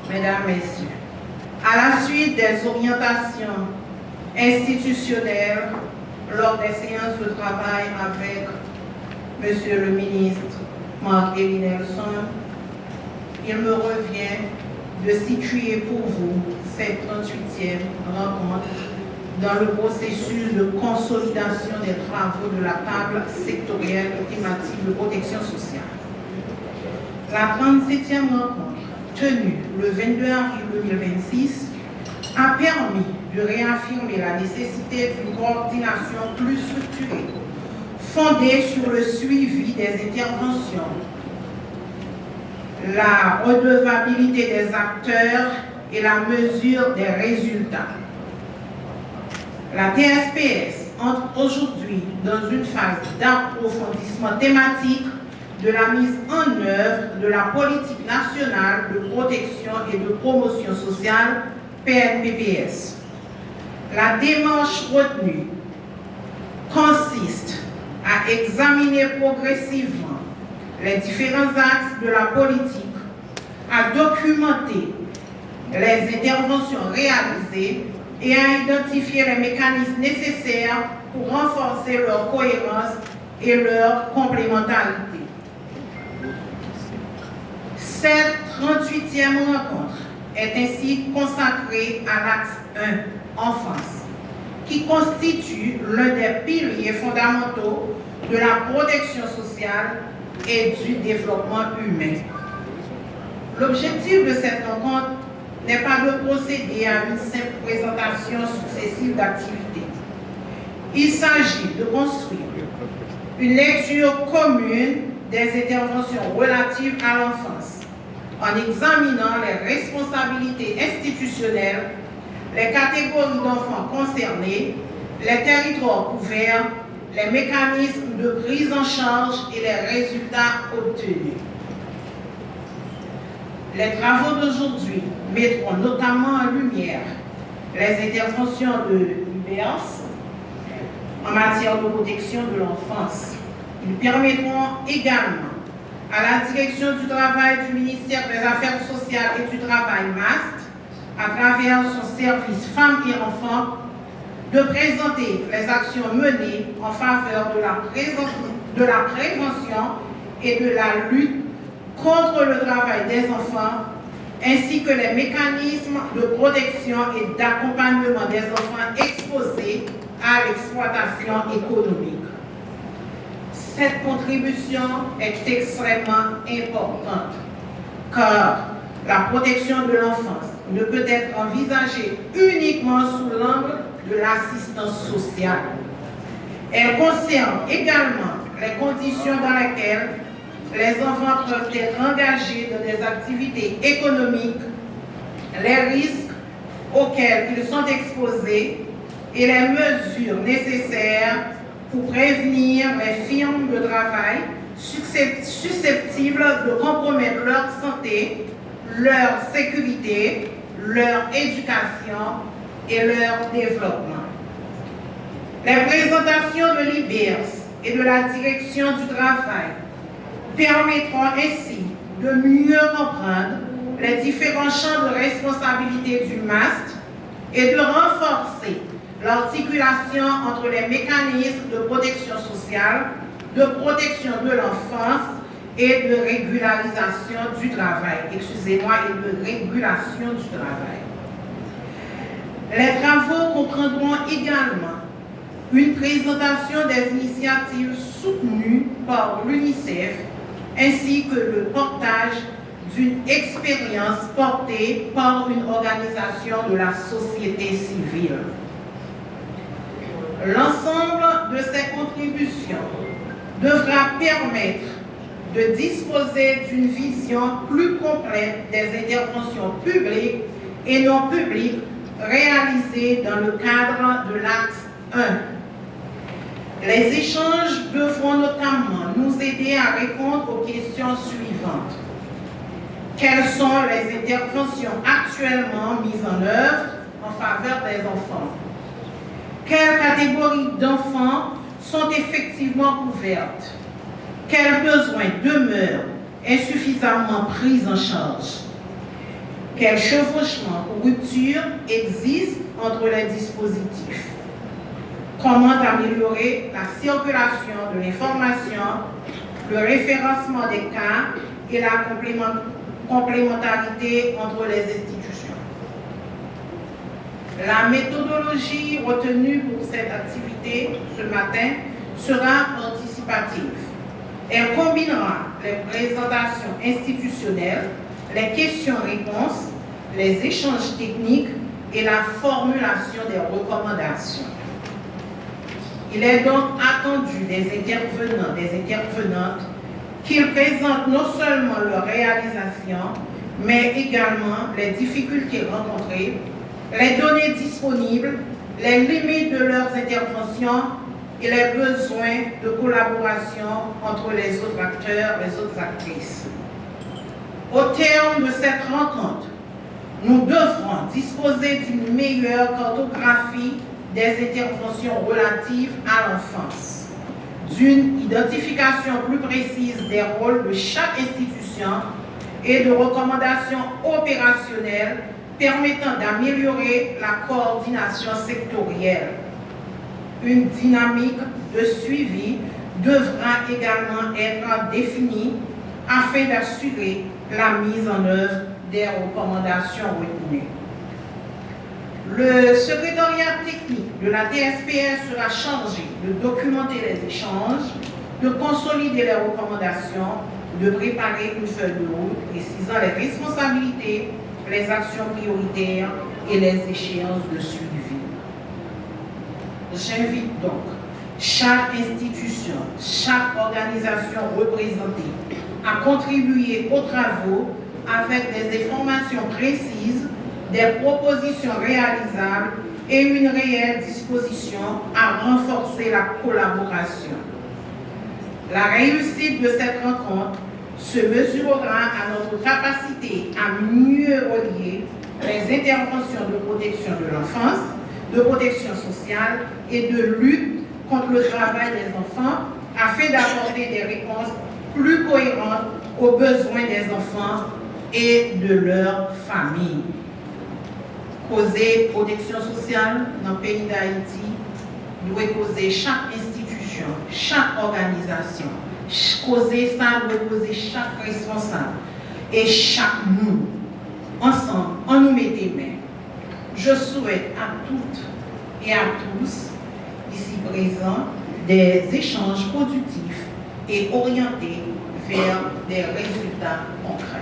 Mesdames, Messieurs, à la suite des orientations institutionnelles lors des séances de travail avec Monsieur le ministre Marc-Élie Nelson, il me revient de situer pour vous cette 38e rencontre dans le processus de consolidation des travaux de la table sectorielle et thématique de protection sociale. La 37e rencontre, tenue le 22 avril 2026, a permis de réaffirmer la nécessité d'une coordination plus structurée, fondée sur le suivi des interventions, la redevabilité des acteurs et la mesure des résultats. La TSPS entre aujourd'hui dans une phase d'approfondissement thématique de la mise en œuvre de la politique nationale de protection et de promotion sociale PNPPS. La démarche retenue consiste à examiner progressivement les différents axes de la politique, à documenter les interventions réalisées et à identifier les mécanismes nécessaires pour renforcer leur cohérence et leur complémentarité. Cette 38e rencontre est ainsi consacrée à l'axe 1, enfance, qui constitue l'un des piliers fondamentaux de la protection sociale et du développement humain. L'objectif de cette rencontre n'est pas de procéder à une simple présentation successive d'activités. Il s'agit de construire une lecture commune des interventions relatives à l'enfance, en examinant les responsabilités institutionnelles, les catégories d'enfants concernés, les territoires couverts, les mécanismes de prise en charge et les résultats obtenus. Les travaux d'aujourd'hui mettront notamment en lumière les interventions de l'IBERS en matière de protection de l'enfance. Ils permettront également à la direction du travail du ministère des Affaires sociales et du travail MAST, à travers son service femmes et enfants, de présenter les actions menées en faveur de la prévention et de la lutte contre le travail des enfants, ainsi que les mécanismes de protection et d'accompagnement des enfants exposés à l'exploitation économique. Cette contribution est extrêmement importante, car la protection de l'enfance ne peut être envisagée uniquement sous l'angle de l'assistance sociale. Elle concerne également les conditions dans lesquelles les enfants peuvent être engagés dans des activités économiques, les risques auxquels ils sont exposés et les mesures nécessaires pour prévenir les firmes de travail susceptibles de compromettre leur santé, leur sécurité, leur éducation et leur développement. Les présentations de l'IBERS et de la direction du travail permettront ainsi de mieux comprendre les différents champs de responsabilité du MAST et de renforcer l'articulation entre les mécanismes de protection sociale, de protection de l'enfance et de régularisation du travail. Excusez-moi, et de régulation du travail. Les travaux comprendront également une présentation des initiatives soutenues par l'UNICEF ainsi que le portage d'une expérience portée par une organisation de la société civile. L'ensemble de ces contributions devra permettre de disposer d'une vision plus complète des interventions publiques et non publiques réalisées dans le cadre de l'axe 1. Les échanges devront notamment nous aider à répondre aux questions suivantes. Quelles sont les interventions actuellement mises en œuvre en faveur des enfants? Quelles catégories d'enfants sont effectivement couvertes? Quels besoins demeurent insuffisamment pris en charge? Quel chevauchement ou rupture existe entre les dispositifs? Comment améliorer la circulation de l'information, le référencement des cas et la complémentarité entre les institutions? La méthodologie retenue pour cette activité ce matin sera participative. Elle combinera les présentations institutionnelles, les questions-réponses, les échanges techniques et la formulation des recommandations. Il est donc attendu des intervenants, des intervenantes qu'ils présentent non seulement leur réalisation, mais également les difficultés rencontrées, les données disponibles, les limites de leurs interventions et les besoins de collaboration entre les autres acteurs, les autres actrices. Au terme de cette rencontre, nous devrons disposer d'une meilleure cartographie des interventions relatives à l'enfance, d'une identification plus précise des rôles de chaque institution et de recommandations opérationnelles permettant d'améliorer la coordination sectorielle. Une dynamique de suivi devra également être définie afin d'assurer la mise en œuvre des recommandations retenues. Le secrétariat technique de la TSPS sera chargé de documenter les échanges, de consolider les recommandations, de préparer une feuille de route précisant les responsabilités, les actions prioritaires et les échéances de suivi. J'invite donc chaque institution, chaque organisation représentée à contribuer aux travaux avec des informations précises, des propositions réalisables et une réelle disposition à renforcer la collaboration. La réussite de cette rencontre se mesurera à notre capacité à mieux relier les interventions de protection de l'enfance, de protection sociale et de lutte contre le travail des enfants afin d'apporter des réponses plus cohérentes aux besoins des enfants et de leurs familles. Causer protection sociale dans le pays d'Haïti doit causer chaque institution, chaque organisation. Causer ça doit causer chaque responsable et chaque nous. Ensemble, on nous met des mains. Je souhaite à toutes et à tous, ici présents, des échanges productifs et orientés vers des résultats concrets.